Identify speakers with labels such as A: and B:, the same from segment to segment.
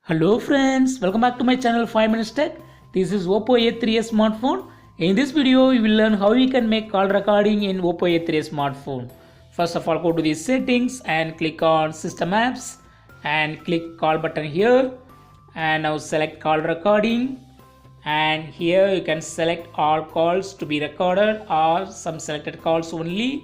A: Hello friends, welcome back to my channel 5 Minutes Tech. This is Oppo A3s smartphone. In this video, you will learn how you can make call recording in Oppo A3s smartphone. First of all, go to the settings and click on System Apps and click call button here. And now select call recording. And here you can select all calls to be recorded or some selected calls only.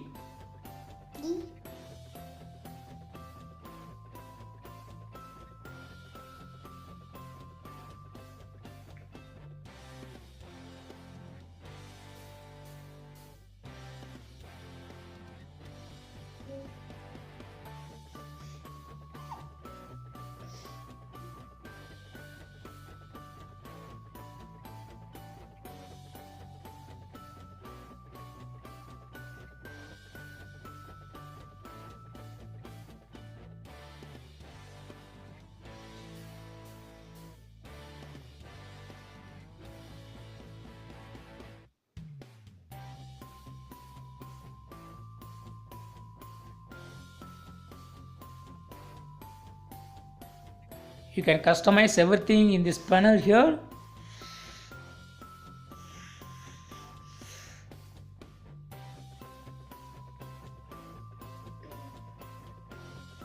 A: You can customize everything in this panel here.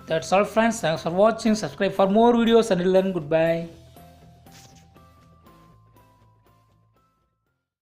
A: That's all friends. Thanks for watching. Subscribe for more videos and learn. Goodbye.